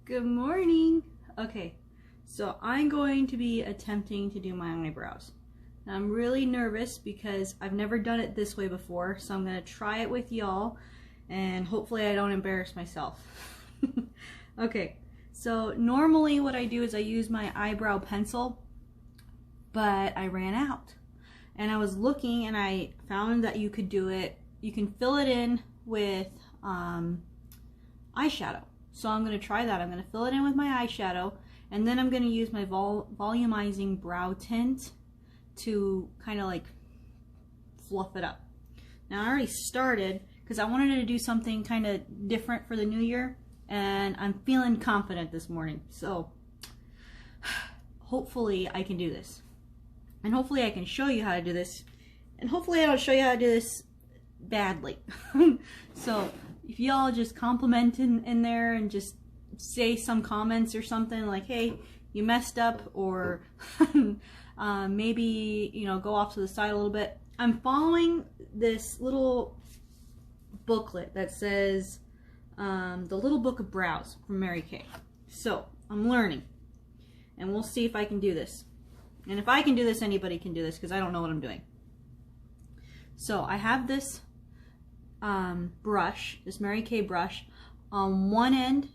Good morning. Okay, so I'm going to be attempting to do my eyebrows. Now, I'm really nervous because I've never done it this way before, so I'm going to try it with y'all and hopefully I don't embarrass myself. Okay, so normally what I do is I use my eyebrow pencil, but I ran out. And I was looking and I found that you could do it, you can fill it in with eyeshadow. So I'm going to try that. I'm going to fill it in with my eyeshadow, and then I'm going to use my volumizing brow tint to kind of like fluff it up. Now I already started because I wanted to do something kind of different for the new year, and I'm feeling confident this morning. So hopefully I can do this. And hopefully I can show you how to do this. And hopefully I don't show you how to do this badly. So if y'all just compliment in there and just say some comments or something like, hey, you messed up, or maybe, you know, go off to the side a little bit. I'm following this little booklet that says The Little Book of Brows from Mary Kay. So I'm learning, and we'll see if I can do this. And if I can do this, anybody can do this, because I don't know what I'm doing. So I have this brush, this Mary Kay brush. On one end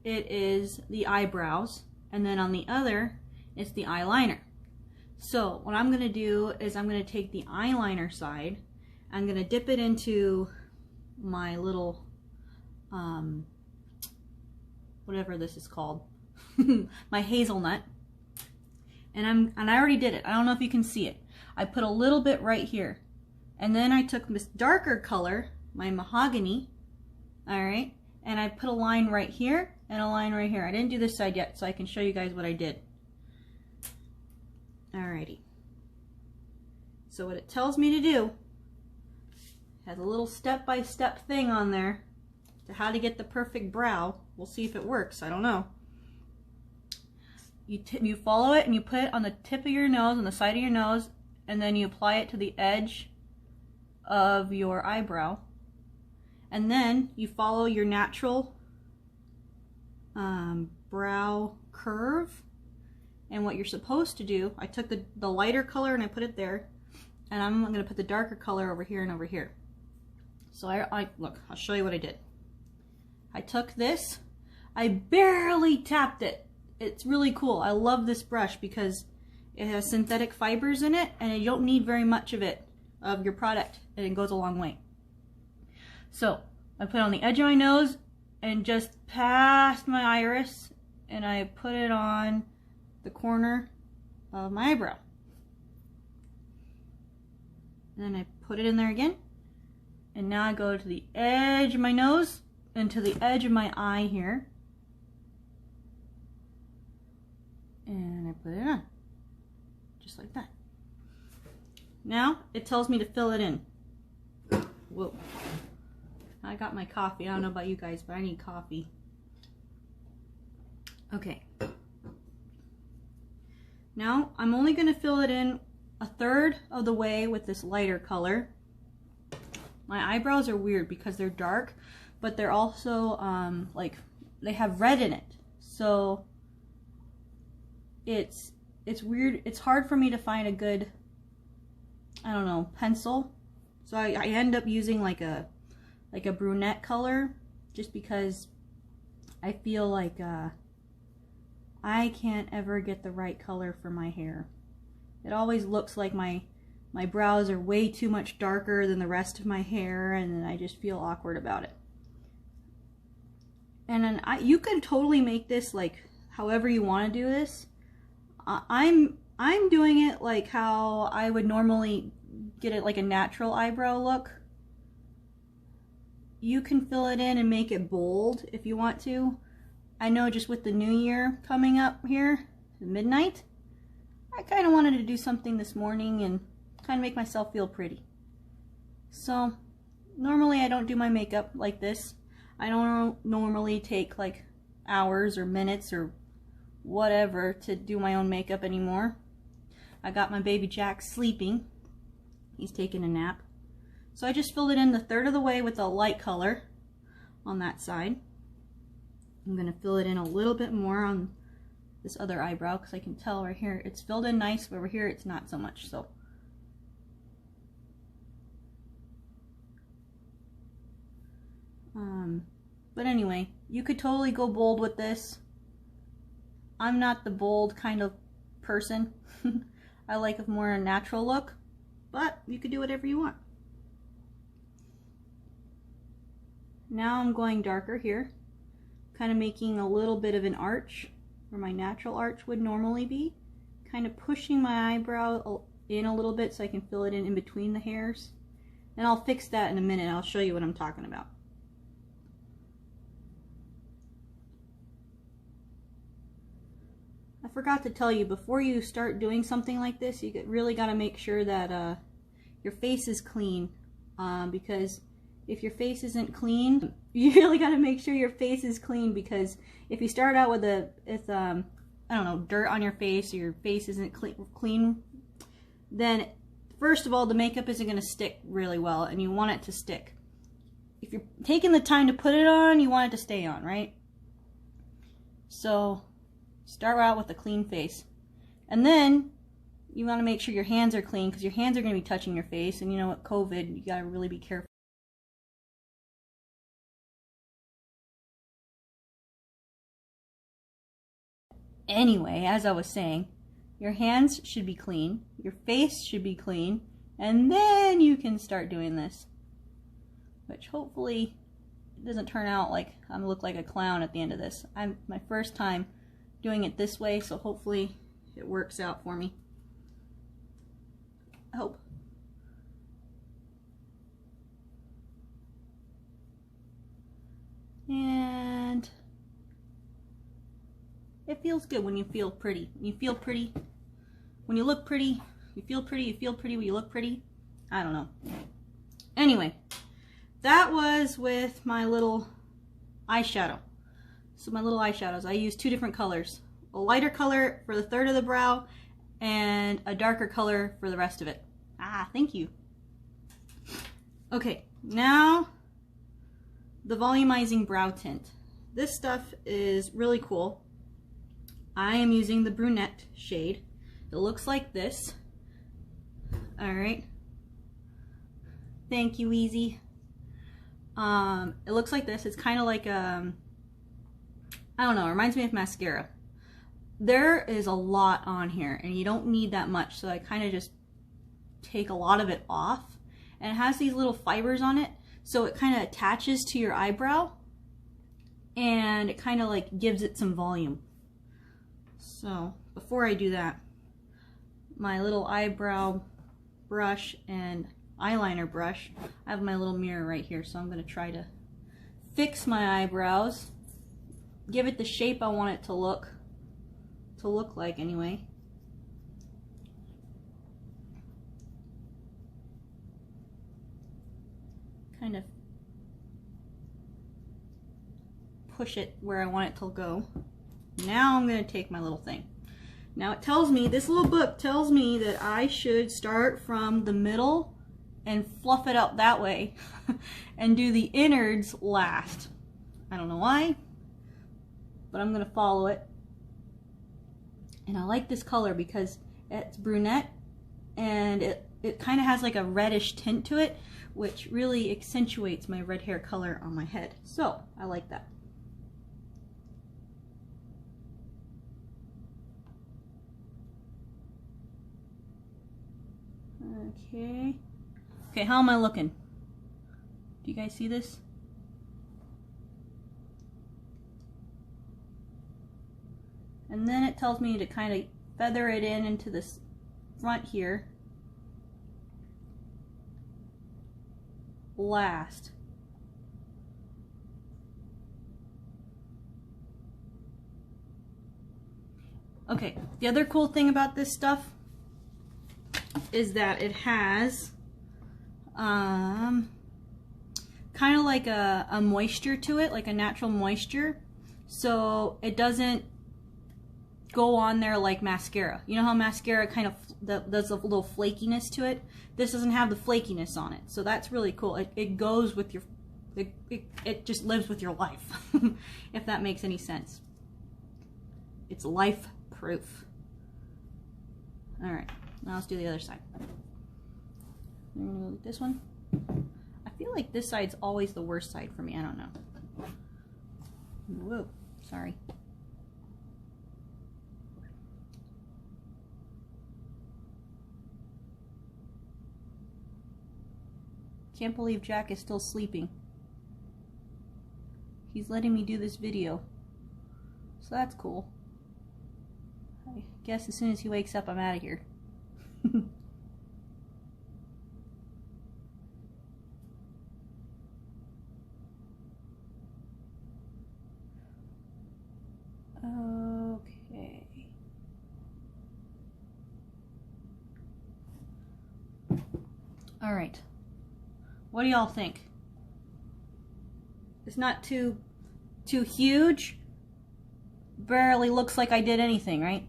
it is the eyebrows, and then on the other it's the eyeliner. So what I'm going to do is I'm going to take the eyeliner side, I'm going to dip it into my little whatever this is called, my hazelnut, and I already did it. I don't know if you can see it. I put a little bit right here, and then I took this darker color, my mahogany, alright, and I put a line right here and a line right here. I didn't do this side yet, so I can show you guys what I did. Alrighty. So what it tells me to do, has a little step-by-step thing on there to how to get the perfect brow. We'll see if it works. I don't know. You follow it and you put it on the tip of your nose, on the side of your nose, and then you apply it to the edge of your eyebrow. And then you follow your natural brow curve. And what you're supposed to do, I took the lighter color and I put it there, and I'm going to put the darker color over here and over here. So look, I'll show you what I did. I took this, I barely tapped it. It's really cool. I love this brush because it has synthetic fibers in it, and you don't need very much of it, of your product, and it goes a long way. So I put it on the edge of my nose and just past my iris, and I put it on the corner of my eyebrow. And then I put it in there again, and now I go to the edge of my nose and to the edge of my eye here, and I put it on, just like that. Now it tells me to fill it in. Whoa. I got my coffee. I don't know about you guys, but I need coffee. Okay. Now I'm only going to fill it in a third of the way with this lighter color. My eyebrows are weird because they're dark, but they're also like they have red in it. So it's weird. It's hard for me to find a good, I don't know, pencil. So I end up using like a brunette color, just because I feel like I can't ever get the right color for my hair. It always looks like my brows are way too much darker than the rest of my hair, and then I just feel awkward about it. And then you can totally make this like however you want to do this. I'm doing it like how I would normally get it, like a natural eyebrow look. You can fill it in and make it bold if you want to. I know just with the new year coming up here, midnight, I kind of wanted to do something this morning and kind of make myself feel pretty. So normally I don't do my makeup like this. I don't normally take like hours or minutes or whatever to do my own makeup anymore. I got my baby Jack sleeping. He's taking a nap. So I just filled it in the third of the way with a light color on that side. I'm going to fill it in a little bit more on this other eyebrow because I can tell right here it's filled in nice, but over here it's not so much. So but anyway, you could totally go bold with this. I'm not the bold kind of person. I like a more natural look, but you could do whatever you want. Now I'm going darker here, kind of making a little bit of an arch where my natural arch would normally be, kind of pushing my eyebrow in a little bit so I can fill it in between the hairs. And I'll fix that in a minute. I'll show you what I'm talking about. I forgot to tell you, before you start doing something like this, you really got to make sure that your face is clean, because if your face isn't clean, you really got to make sure your face is clean, because if you start out with I don't know, dirt on your face, or your face isn't clean, then first of all, the makeup isn't going to stick really well, and you want it to stick. If you're taking the time to put it on, you want it to stay on, right? So start out with a clean face, and then you want to make sure your hands are clean, because your hands are going to be touching your face, and you know, with COVID, you got to really be careful. Anyway, as I was saying, your hands should be clean, your face should be clean, and then you can start doing this, which hopefully it doesn't turn out like I look like a clown at the end of this. I'm my first time doing it this way, so hopefully it works out for me. I hope. And it feels good when you feel pretty. When you feel pretty, when you look pretty, you feel pretty, you feel pretty when you look pretty. I don't know. Anyway, that was with my little eyeshadow. So my little eyeshadows, I use two different colors. A lighter color for the third of the brow and a darker color for the rest of it. Ah, thank you. Okay, now the Volumizing Brow Tint. This stuff is really cool. I am using the Brunette shade. It looks like this. Alright. Thank you, Easy. It looks like this. It's kind of like I don't know, it reminds me of mascara. There is a lot on here, and you don't need that much, so I kind of just take a lot of it off. And it has these little fibers on it, so it kind of attaches to your eyebrow, and it kind of like gives it some volume. So before I do that, my little eyebrow brush and eyeliner brush, I have my little mirror right here, so I'm going to try to fix my eyebrows, give it the shape I want it to look like anyway. Kind of push it where I want it to go. Now I'm going to take my little thing. Now it tells me, this little book tells me that I should start from the middle and fluff it up that way and do the innards last. I don't know why, but I'm going to follow it. And I like this color because it's brunette, and it kind of has like a reddish tint to it, which really accentuates my red hair color on my head. So I like that. Okay. Okay, how am I looking? Do you guys see this? And then it tells me to kind of feather it in into this front here last. Okay, the other cool thing about this stuff is that it has kind of like a moisture to it, like a natural moisture, so it doesn't go on there like mascara. You know how mascara kind of does a little flakiness to it? This doesn't have the flakiness on it, so that's really cool. It goes with your It just lives with your life, if that makes any sense. It's life proof. All right, now let's do the other side. I'm gonna go with this one. I feel like this side's always the worst side for me. I don't know. Whoa, sorry. Can't believe Jack is still sleeping. He's letting me do this video. So that's cool. I guess as soon as he wakes up, I'm out of here. Okay. All right. What do y'all think? It's not too huge. Barely looks like I did anything, right?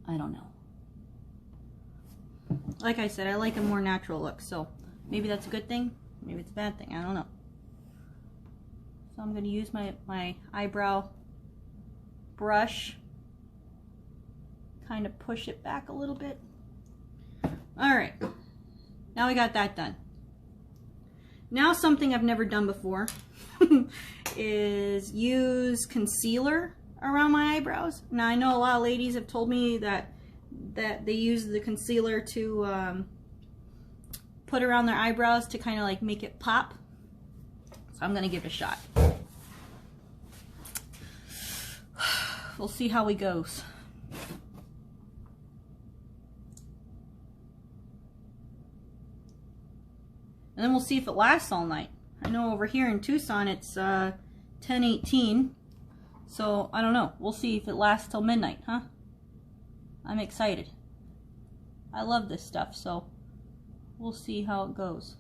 I don't know. Like I said, I like a more natural look, so maybe that's a good thing, maybe it's a bad thing, I don't know. So I'm going to use my eyebrow brush, kind of push it back a little bit. Alright, now we got that done. Now something I've never done before is use concealer around my eyebrows. Now I know a lot of ladies have told me that they use the concealer to put around their eyebrows to kind of like make it pop. So I'm gonna give it a shot. We'll see how it goes. And then we'll see if it lasts all night. I know over here in Tucson it's 10:18, so I don't know. We'll see if it lasts till midnight, huh? I'm excited. I love this stuff, so we'll see how it goes.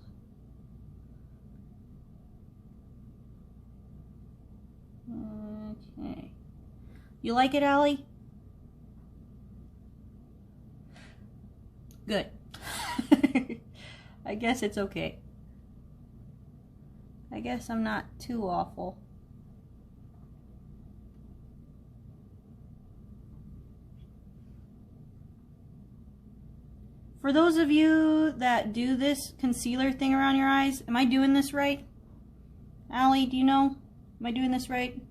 Okay. You like it, Allie? Good. I guess it's okay. I guess I'm not too awful. For those of you that do this concealer thing around your eyes, am I doing this right? Allie, do you know? Am I doing this right?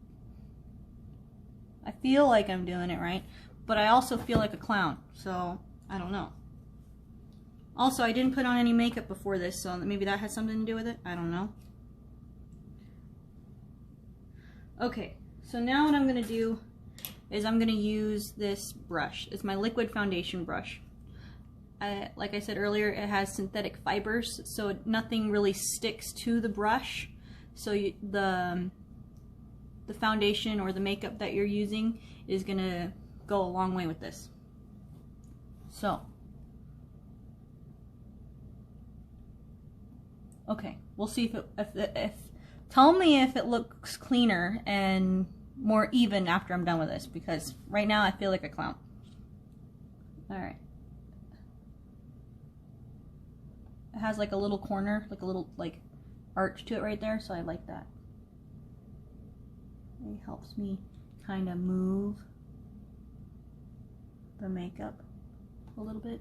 I feel like I'm doing it right, but I also feel like a clown, so I don't know. Also, I didn't put on any makeup before this, so maybe that has something to do with it. I don't know. Okay, so now what I'm going to do is I'm going to use this brush. It's my liquid foundation brush. Like I said earlier, it has synthetic fibers, so nothing really sticks to the brush. So the foundation or the makeup that you're using is going to go a long way with this. So, okay, we'll see if tell me if it looks cleaner and more even after I'm done with this, because right now I feel like a clown. Alright. It has like a little corner, like a little like arch to it right there, so I like that. It helps me kind of move the makeup a little bit.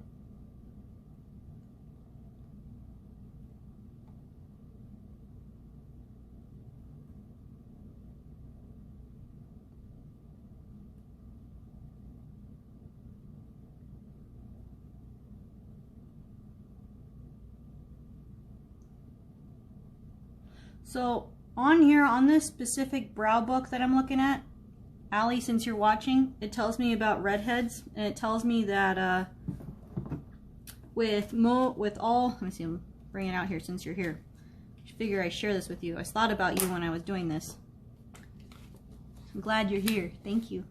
So on here, on this specific brow book that I'm looking at, Allie, since you're watching, it tells me about redheads, and it tells me that with all, let me see, I'm bringing it out here since you're here. I figure I share this with you. I thought about you when I was doing this. I'm glad you're here. Thank you.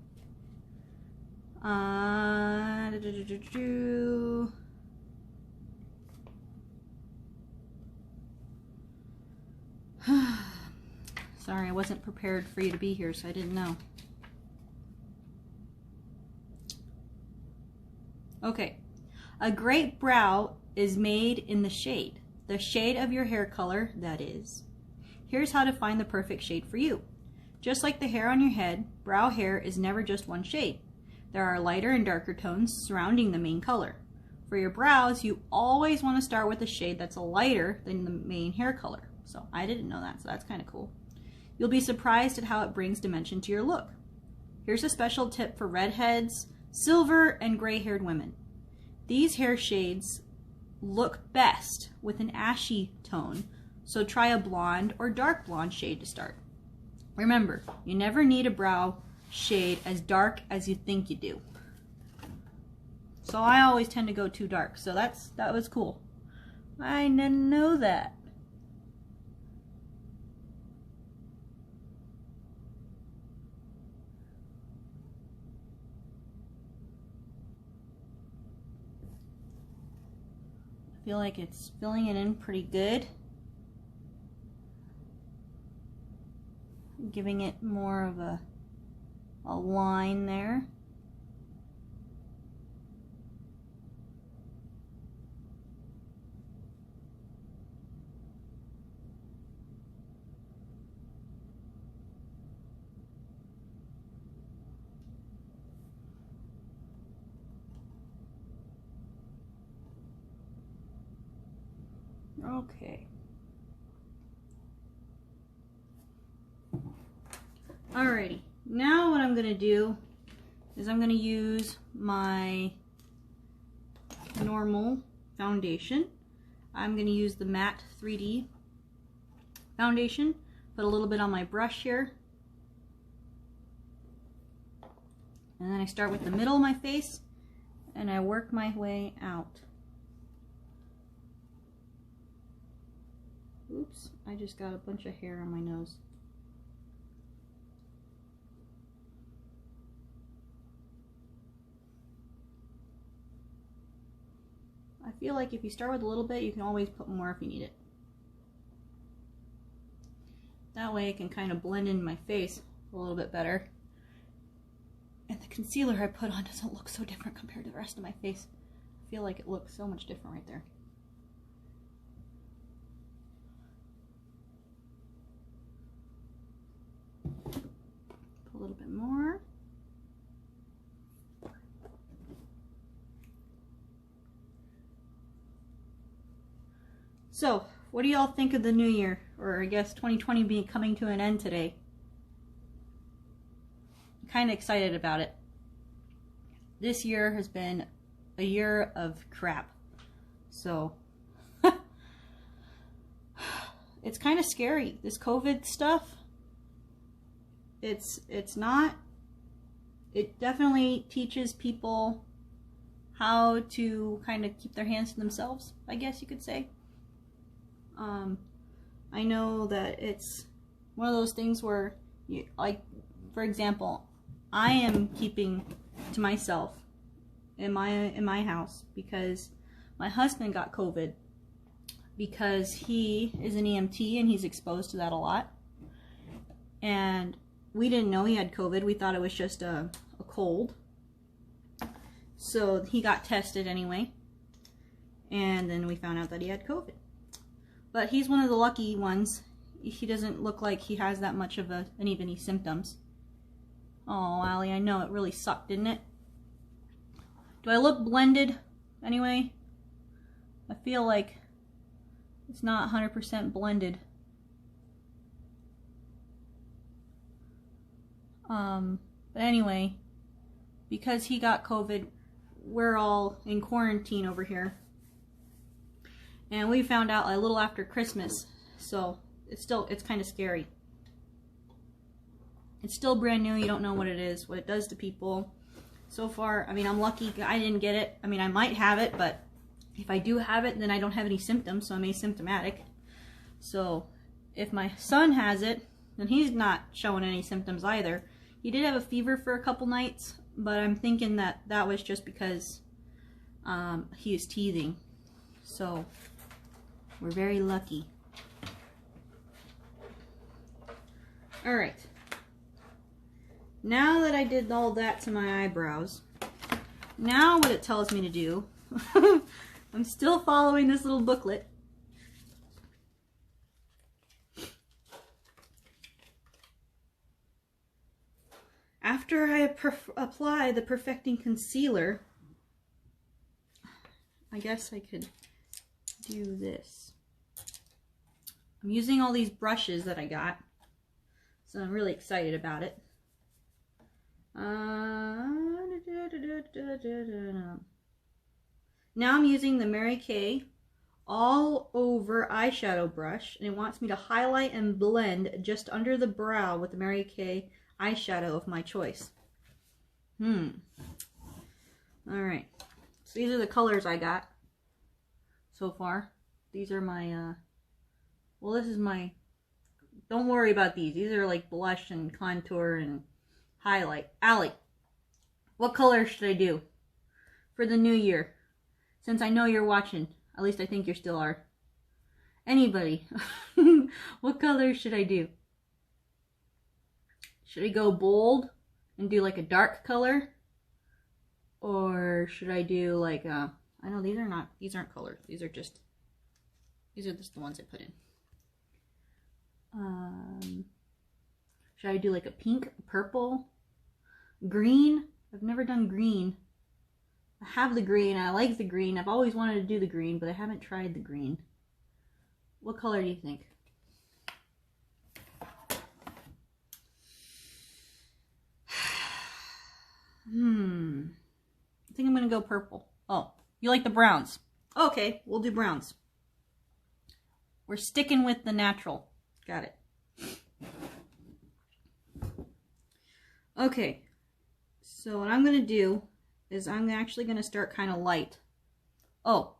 Sorry, I wasn't prepared for you to be here, so I didn't know. Okay. A great brow is made in the shade. the shade of your hair color, that is. Here's how to find the perfect shade for you. Just like the hair on your head, brow hair is never just one shade. There are lighter and darker tones surrounding the main color. For your brows, you always want to start with a shade that's lighter than the main hair color. So I didn't know that, so that's kind of cool. You'll be surprised at how it brings dimension to your look. Here's a special tip for redheads, silver, and gray-haired women. These hair shades look best with an ashy tone, so try a blonde or dark blonde shade to start. Remember, you never need a brow shade as dark as you think you do. So I always tend to go too dark, so that was cool. I didn't know that. I feel like it's filling it in pretty good. Giving it more of a line there. Okay. Alrighty, now what I'm going to do is I'm going to use my normal foundation. I'm going to use the matte 3D foundation, put a little bit on my brush here, and then I start with the middle of my face and I work my way out. Oops, I just got a bunch of hair on my nose. I feel like if you start with a little bit, you can always put more if you need it. That way it can kind of blend in my face a little bit better. And the concealer I put on doesn't look so different compared to the rest of my face. I feel like it looks so much different right there. Put a little bit more. So, what do y'all think of the new year? Or I guess 2020 being coming to an end today. I'm kind of excited about it. This year has been a year of crap. So, it's kind of scary. This COVID stuff, it's not, it definitely teaches people how to kind of keep their hands to themselves, I guess you could say. I know that it's one of those things where, you, like, for example, I am keeping to myself in my house because my husband got COVID because he is an EMT and he's exposed to that a lot. And we didn't know he had COVID. We thought it was just a cold. So he got tested anyway. And then we found out that he had COVID. But he's one of the lucky ones. He doesn't look like he has that much of any symptoms. Oh, Allie, I know it really sucked, didn't it? Do I look blended anyway? I feel like it's not 100% blended. But anyway, because he got COVID, we're all in quarantine over here. And we found out a little after Christmas, so it's kind of scary. It's still brand new. You don't know what it is, what it does to people. So far, I mean, I'm lucky I didn't get it. I mean, I might have it, but if I do have it, then I don't have any symptoms, so I'm asymptomatic. So if my son has it, then he's not showing any symptoms either. He did have a fever for a couple nights, but I'm thinking that that was just because he is teething. So we're very lucky. All right. Now that I did all that to my eyebrows, now what it tells me to do, I'm still following this little booklet, after I apply the Perfecting Concealer, I guess I could do this. I'm using all these brushes that I got, so I'm really excited about it. Now I'm using the Mary Kay all over eyeshadow brush, and it wants me to highlight and blend just under the brow with the Mary Kay eyeshadow of my choice. Alright, so these are the colors I got so far. These are my, well, this is my, don't worry about these. These are like blush and contour and highlight. Allie, what color should I do for the new year? Since I know you're watching. At least I think you still are. Anybody, what color should I do? Should I go bold and do like a dark color? Or should I do like, I know these aren't colors. These are just the ones I put in. Should I do like a pink, purple, green? I've never done green. I have the green. I like the green. I've always wanted to do the green, but I haven't tried the green. What color do you think? I think I'm going to go purple. Oh, you like the browns. Okay, we'll do browns. We're sticking with the natural. Got it. Okay, so what I'm going to do is I'm actually going to start kind of light. Oh,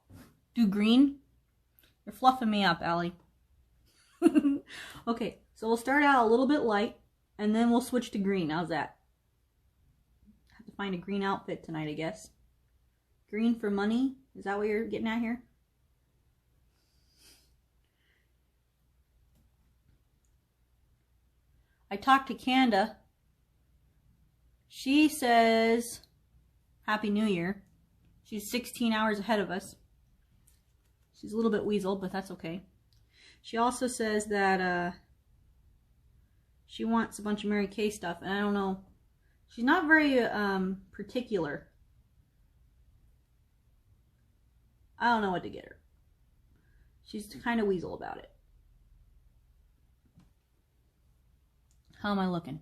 do green? You're fluffing me up, Allie. Okay, so we'll start out a little bit light, and then we'll switch to green. How's that? Have to find a green outfit tonight, I guess. Green for money? Is that what you're getting at here? I talked to Kanda. She says Happy New Year. She's 16 hours ahead of us. She's a little bit weasel, but that's okay. She also says that she wants a bunch of Mary Kay stuff, and I don't know. She's not very particular. I don't know what to get her. She's kind of weasel about it. How am I looking?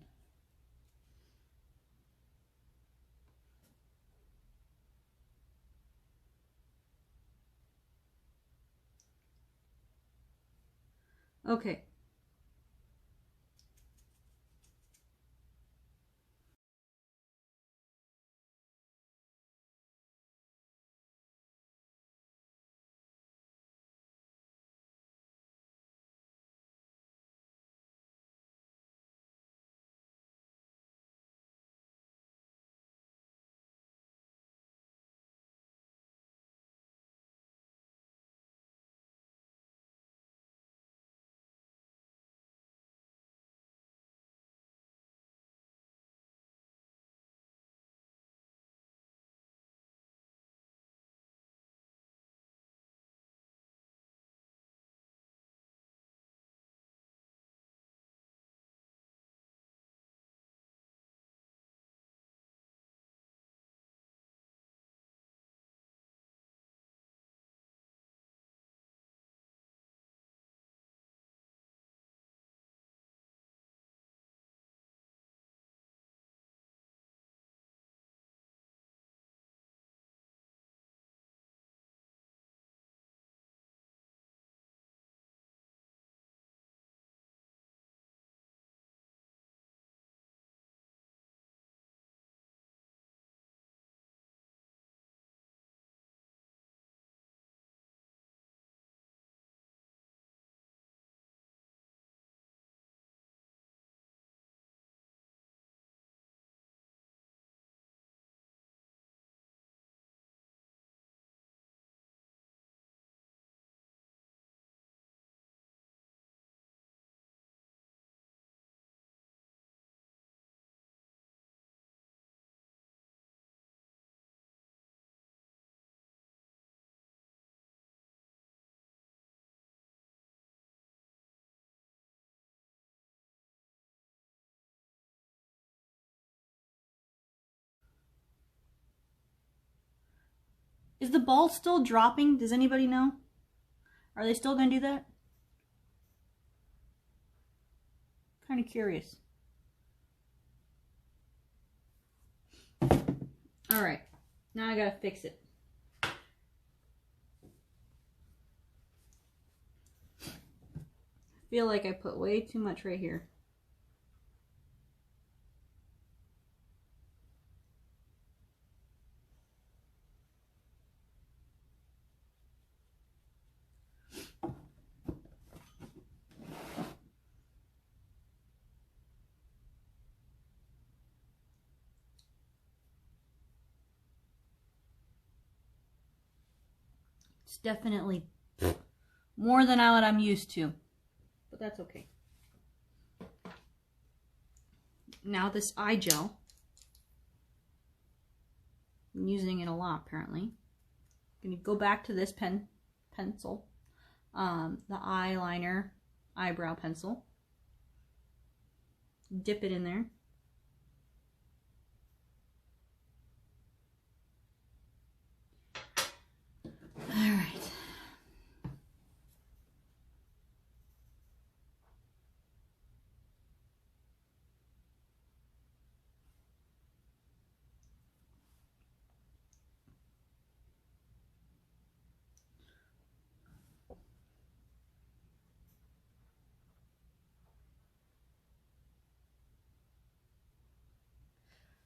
Okay. Is the ball still dropping? Does anybody know? Are they still going to do that? Kind of curious. All right, now I gotta fix it. I feel like I put way too much right here. It's definitely more than what I'm used to, but that's okay. Now this eye gel, I'm using it a lot apparently. I'm going to go back to this pencil, the eyeliner eyebrow pencil, dip it in there. All right.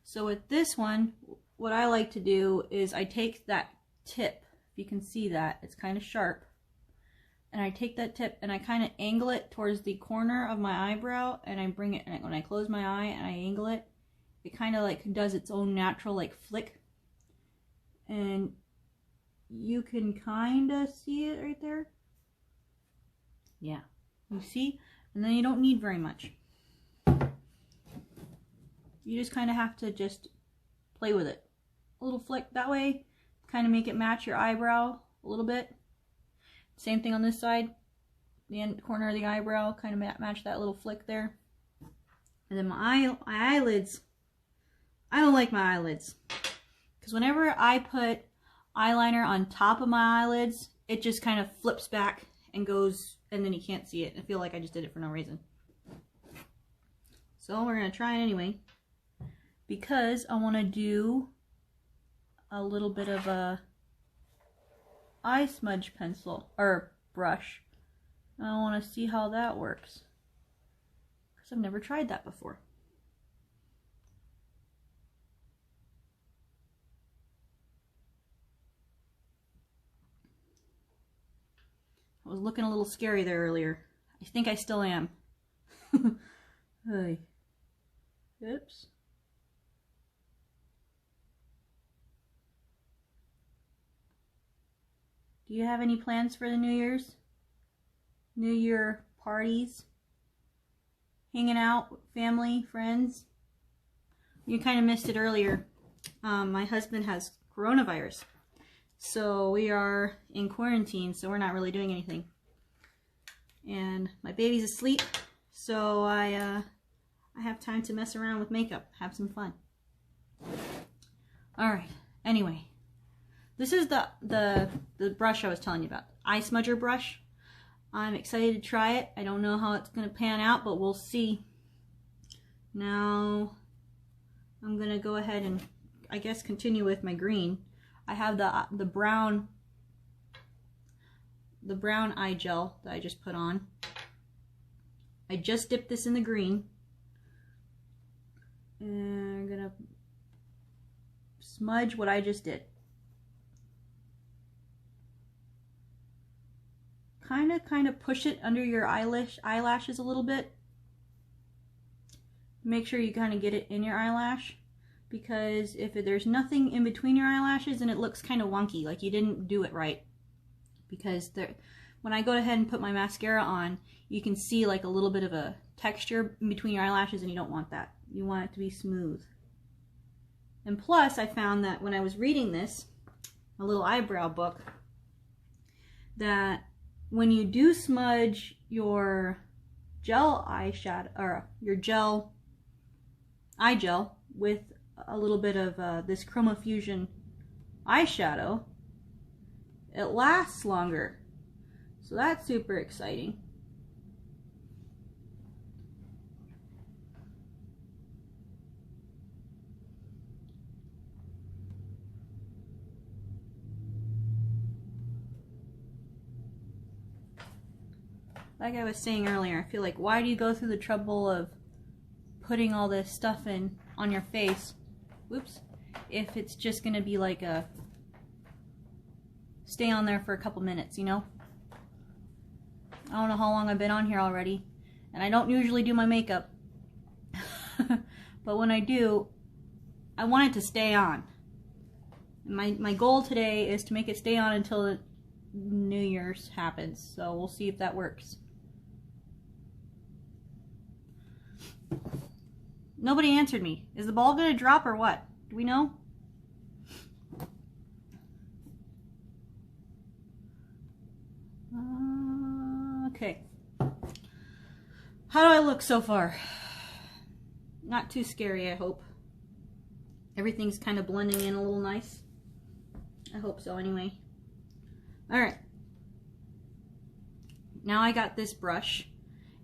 So with this one, what I like to do is I take that tip, if you can see that, it's kind of sharp, and I take that tip and I kind of angle it towards the corner of my eyebrow, and I bring it, and when I close my eye and I angle it, it kind of like does its own natural like flick, and you can kind of see it right there. Yeah, you see? And then you don't need very much. You just kind of have to just play with it. A little flick that way, kind of make it match your eyebrow a little bit. Same thing on this side, the end corner of the eyebrow, kind of match that little flick there. And then my eyelids, I don't like my eyelids, because whenever I put eyeliner on top of my eyelids, it just kind of flips back and goes, and then you can't see it. I feel like I just did it for no reason. So we're going to try it anyway, because I want to do a little bit of a eye smudge pencil or brush. I want to see how that works, because I've never tried that before. I was looking a little scary there earlier. I think I still am. Hey. Oops. Do you have any plans for the New Year's? New Year parties? Hanging out with family, friends? You kind of missed it earlier. My husband has coronavirus. So we are in quarantine, so we're not really doing anything. And my baby's asleep, so I have time to mess around with makeup, have some fun. Alright, anyway. This is the brush I was telling you about, Eye Smudger Brush. I'm excited to try it. I don't know how it's going to pan out, but we'll see. Now, I'm going to go ahead and, I guess, continue with my green. I have the brown eye gel that I just put on. I just dipped this in the green. And I'm going to smudge what I just did. Kind of push it under your eyelashes a little bit. Make sure you kind of get it in your eyelash, because if there's nothing in between your eyelashes, then it looks kind of wonky, like you didn't do it right. Because when I go ahead and put my mascara on, you can see like a little bit of a texture in between your eyelashes, and you don't want that. You want it to be smooth. And plus, I found that when I was reading this, a little eyebrow book, that when you do smudge your gel eyeshadow, or your eye gel with a little bit of this Chromafusion Eye Shadow, it lasts longer. So that's super exciting. Like I was saying earlier, I feel like, why do you go through the trouble of putting all this stuff in on your face, whoops, if it's just gonna be like a stay on there for a couple minutes, you know? I don't know how long I've been on here already, and I don't usually do my makeup, but when I do, I want it to stay on. My goal today is to make it stay on until New Year's happens, so we'll see if that works. Nobody answered me. Is the ball gonna drop or what? Do we know? Okay. How do I look so far? Not too scary, I hope. Everything's kind of blending in a little nice. I hope so anyway. Alright. Now I got this brush.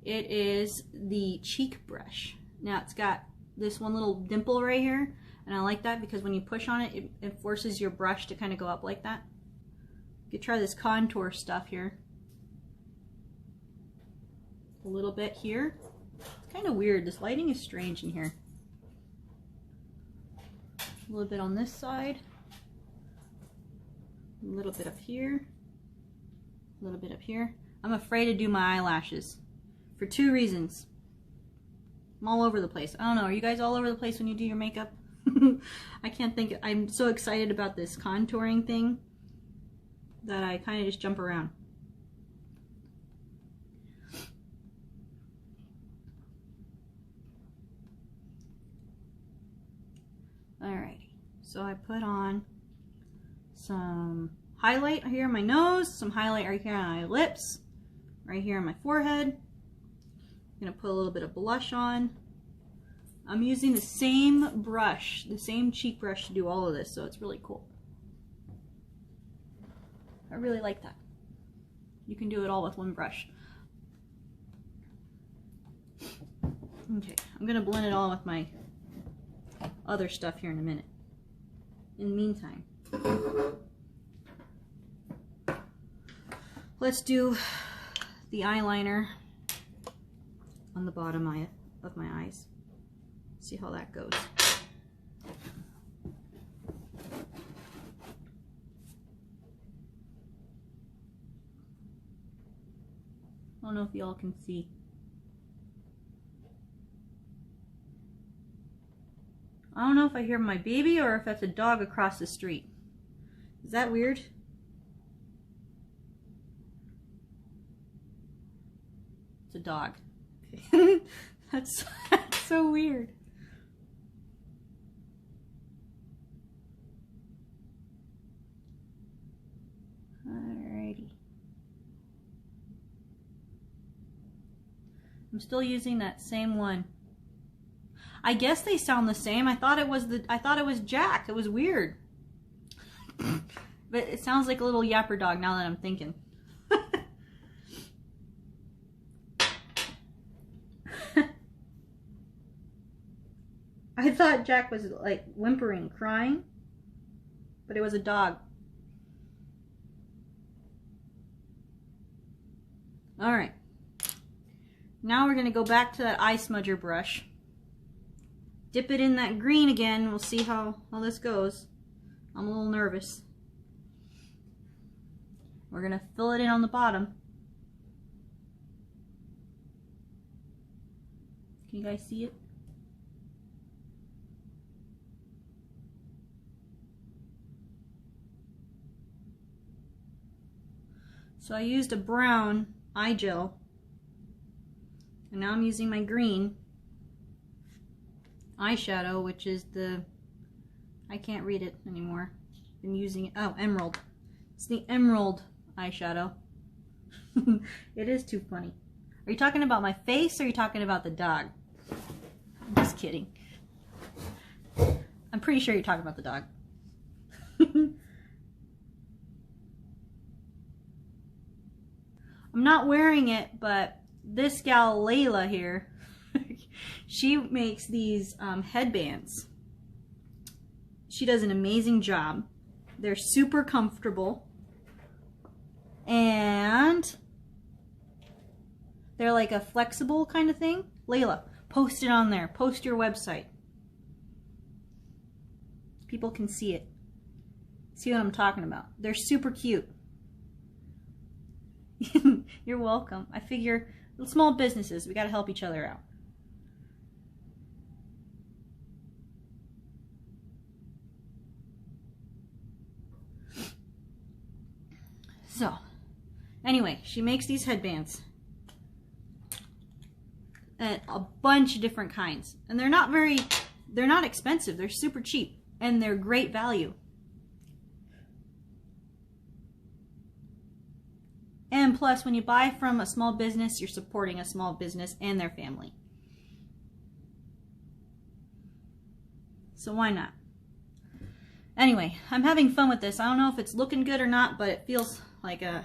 It is the cheek brush. Now it's got this one little dimple right here, and I like that because when you push on it, it forces your brush to kind of go up like that. You could try this contour stuff here. A little bit here. It's kind of weird. This lighting is strange in here. A little bit on this side. A little bit up here. A little bit up here. I'm afraid to do my eyelashes for two reasons. I'm all over the place. I don't know. Are you guys all over the place when you do your makeup? I can't think. I'm so excited about this contouring thing that I kind of just jump around. Alrighty. So I put on some highlight here on my nose, some highlight right here on my lips, right here on my forehead. I'm going to put a little bit of blush on. I'm using the same brush, the same cheek brush to do all of this, so it's really cool. I really like that. You can do it all with one brush. Okay, I'm going to blend it all with my other stuff here in a minute. In the meantime, let's do the eyeliner on the bottom of my eyes. See how that goes. I don't know if y'all can see. I don't know if I hear my baby or if that's a dog across the street. Is that weird? It's a dog. That's so weird. Alrighty. I'm still using that same one. I guess they sound the same. I thought it was Jack. It was weird. But it sounds like a little yapper dog now that I'm thinking. I thought Jack was like whimpering, crying, but it was a dog. All right. Now we're going to go back to that eye smudger brush. Dip it in that green again. We'll see how this goes. I'm a little nervous. We're going to fill it in on the bottom. Can you guys see it? So I used a brown eye gel, and now I'm using my green eyeshadow, which is the, I can't read it anymore. Been using it, oh, emerald. It's the emerald eyeshadow. It is too funny. Are you talking about my face or are you talking about the dog? I'm just kidding. I'm pretty sure you're talking about the dog. I'm not wearing it, but this gal Layla here, she makes these headbands. She does an amazing job. They're super comfortable. And they're like a flexible kind of thing. Layla, post it on there. Post your website. People can see it. See what I'm talking about. They're super cute. You're welcome. I figure small businesses, we got to help each other out. So, anyway, she makes these headbands. And a bunch of different kinds. And they're not expensive. They're super cheap. And they're great value. And plus, when you buy from a small business, you're supporting a small business and their family. So why not? Anyway, I'm having fun with this. I don't know if it's looking good or not, but it feels like I'm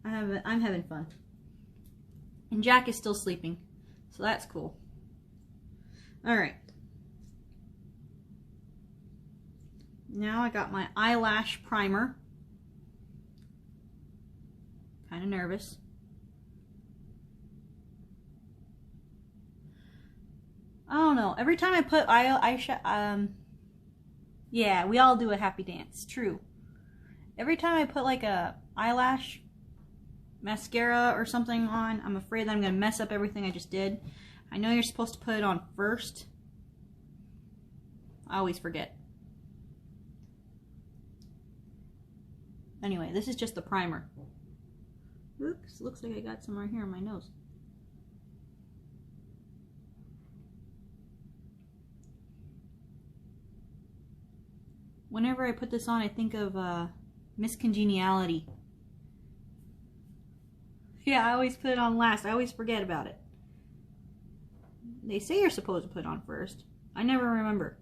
having fun. And Jack is still sleeping, so that's cool. All right. Now I got my eyelash primer. Kind of nervous. I don't know. Every time I put yeah, we all do a happy dance. True. Every time I put like a eyelash mascara or something on, I'm afraid that I'm going to mess up everything I just did. I know you're supposed to put it on first. I always forget. Anyway, this is just the primer. Oops, looks like I got some right here on my nose. Whenever I put this on, I think of Miscongeniality. Yeah, I always put it on last. I always forget about it. They say you're supposed to put it on first. I never remember.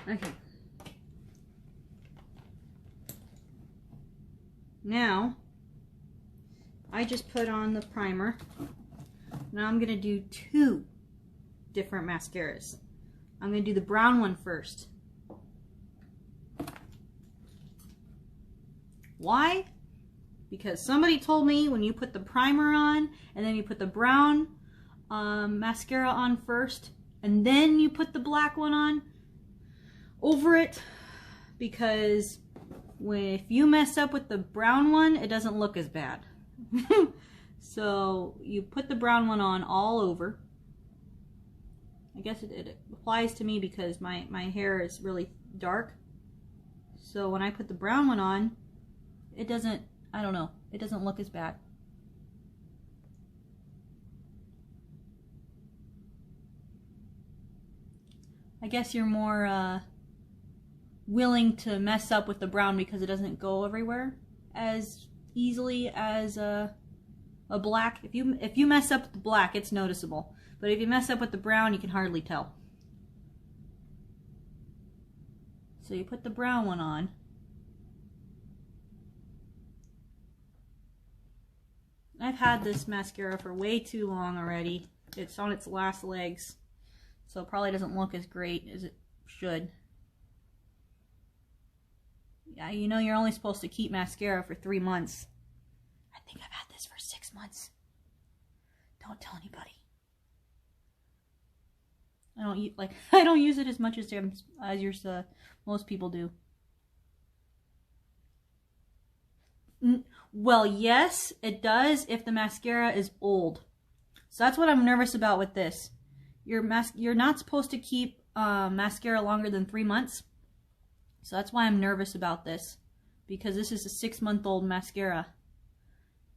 Okay. Now, I just put on the primer. Now I'm going to do two different mascaras. I'm going to do the brown one first. Why? Because somebody told me when you put the primer on and then you put the brown mascara on first and then you put the black one on over it, because if you mess up with the brown one, it doesn't look as bad. So you put the brown one on all over. I guess it applies to me because my hair is really dark. So when I put the brown one on, it doesn't, I don't know, it doesn't look as bad. I guess you're more willing to mess up with the brown because it doesn't go everywhere as easily as a black. If you mess up with the black, it's noticeable. But if you mess up with the brown, you can hardly tell. So you put the brown one on. I've had this mascara for way too long already. It's on its last legs, so it probably doesn't look as great as it should. Yeah, you know you're only supposed to keep mascara for 3 months. I think I've had this for 6 months. Don't tell anybody. I don't use it as much as most people do. Well, yes, it does if the mascara is old. So that's what I'm nervous about with this. You're not supposed to keep mascara longer than 3 months. So that's why I'm nervous about this, because this is a 6-month-old mascara.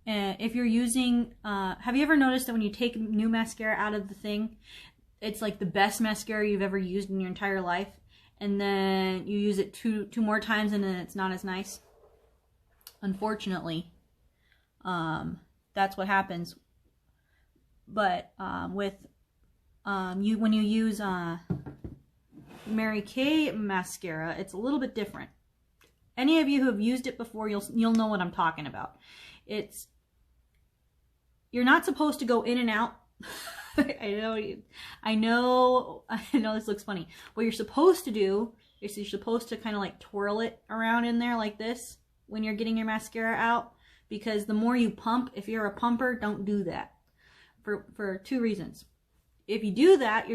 And if you're using, have you ever noticed that when you take new mascara out of the thing, it's like the best mascara you've ever used in your entire life, and then you use it two more times and then it's not as nice? Unfortunately, that's what happens. But when you use Mary Kay mascara, it's a little bit different. any of you who have used it before, you'll know what I'm talking about. You're not supposed to go in and out. I know this looks funny. What you're supposed to do is you're supposed to kind of like twirl it around in there like this when you're getting your mascara out, because the more you pump, if you're a pumper, don't do that for two reasons. If you do that,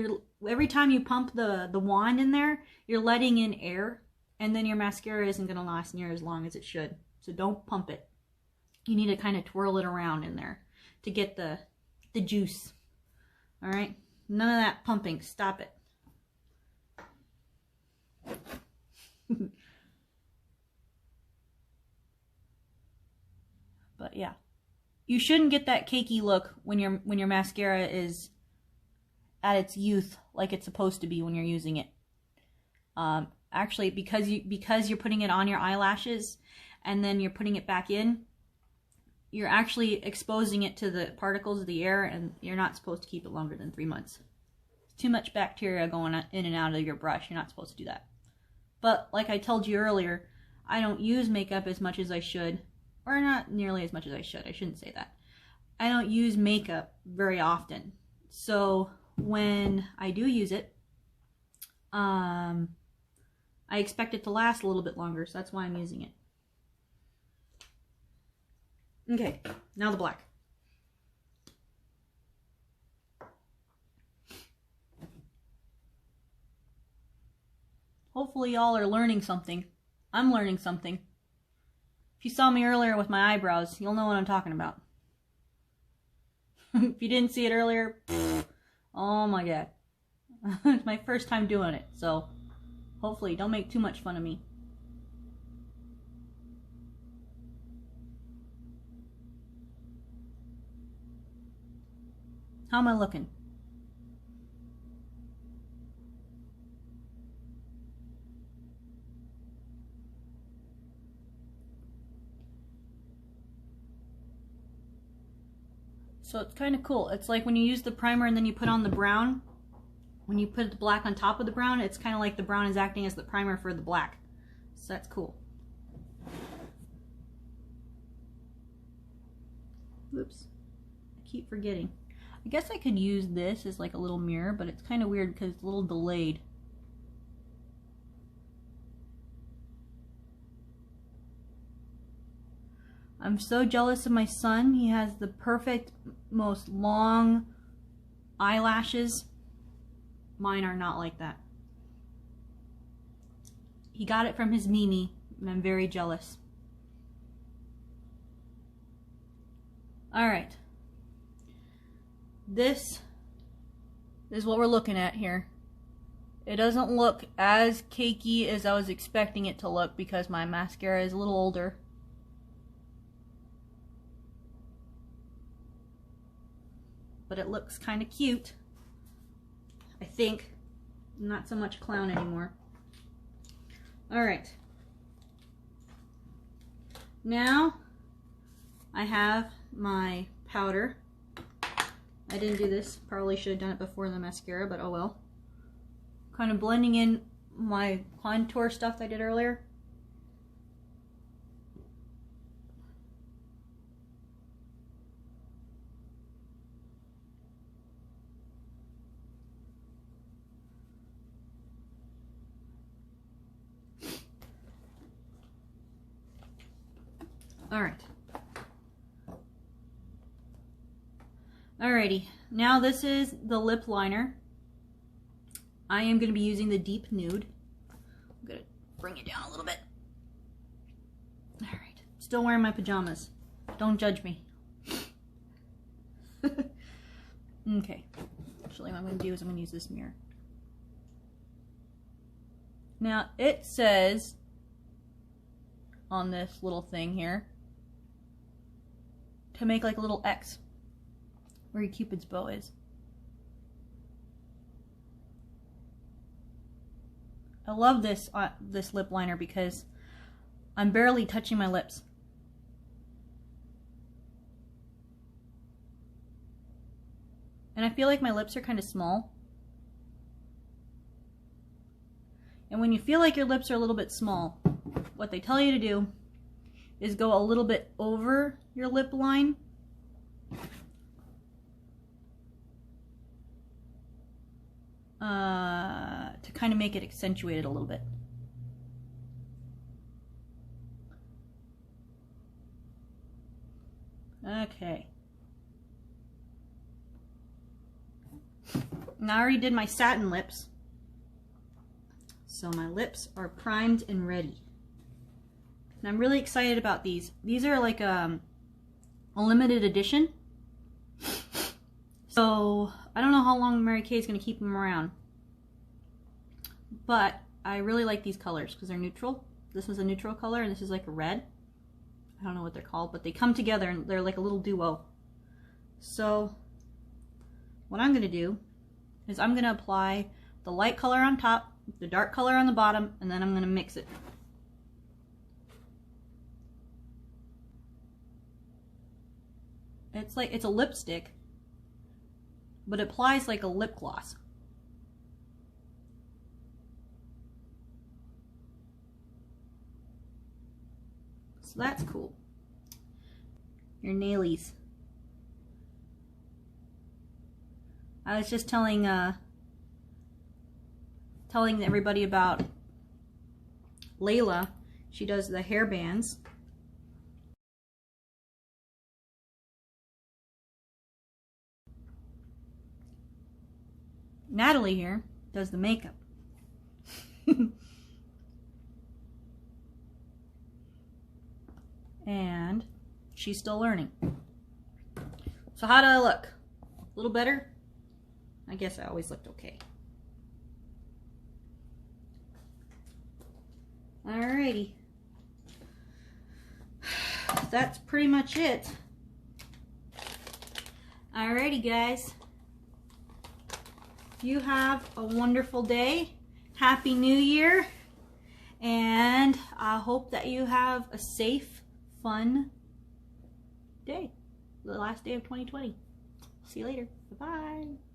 every time you pump the wand in there, you're letting in air, and then your mascara isn't going to last near as long as it should. So don't pump it. You need to kind of twirl it around in there to get the juice. All right? None of that pumping. Stop it. But yeah, you shouldn't get that cakey look when your mascara is at its youth, like it's supposed to be when you're using it. Actually, because you're putting it on your eyelashes and then you're putting it back in, you're actually exposing it to the particles of the air, and you're not supposed to keep it longer than 3 months. It's too much bacteria going in and out of your brush. You're not supposed to do that. But like I told you earlier, I don't use makeup as much as I should. Or not nearly as much as I should. I shouldn't say that. I don't use makeup very often. So when I do use it, I expect it to last a little bit longer. So that's why I'm using it. Okay, now the black. Hopefully y'all are learning something. I'm learning something. If you saw me earlier with my eyebrows, you'll know what I'm talking about. If you didn't see it earlier, oh my god. It's my first time doing it, so hopefully don't make too much fun of me. How am I looking? So it's kind of cool. It's like when you use the primer and then you put on the brown. When you put the black on top of the brown, it's kind of like the brown is acting as the primer for the black. So that's cool. Oops. I keep forgetting. I guess I could use this as like a little mirror, but it's kind of weird because it's a little delayed. I'm so jealous of my son. He has the perfect, most long eyelashes. Mine are not like that. He got it from his Mimi, and I'm very jealous. Alright. This is what we're looking at here. It doesn't look as cakey as I was expecting it to look because my mascara is a little older. But it looks kind of cute, I think. Not so much clown anymore. Alright. Now I have my powder. I didn't do this. Probably should have done it before the mascara, but oh well. Kind of blending in my contour stuff I did earlier. Alright. Alrighty. Now this is the lip liner. I am going to be using the Deep Nude. I'm going to bring it down a little bit. Alright. Still wearing my pajamas. Don't judge me. Okay. Actually, what I'm going to do is I'm going to use this mirror. Now, it says on this little thing here to make like a little X where your Cupid's bow is. I love this this lip liner because I'm barely touching my lips. And I feel like my lips are kind of small. And when you feel like your lips are a little bit small, what they tell you to do is go a little bit over your lip line. To kind of make it accentuated a little bit. Okay. Now I already did my satin lips. So my lips are primed and ready. And I'm really excited about these. These are like a limited edition. So I don't know how long Mary Kay is going to keep them around. But I really like these colors because they're neutral. This is a neutral color and this is like a red. I don't know what they're called, but they come together and they're like a little duo. So what I'm going to do is I'm going to apply the light color on top, the dark color on the bottom, and then I'm going to mix it. It's like, it's a lipstick, but it applies like a lip gloss. So that's cool. Your nailies. I was just telling everybody about Layla. She does the hair bands. Natalie here does the makeup. And she's still learning. So how do I look? A little better? I guess I always looked okay. Alrighty. That's pretty much it. Alrighty, guys. You have a wonderful day. Happy New Year. And I hope that you have a safe, fun day. The last day of 2020. See you later. Bye-bye.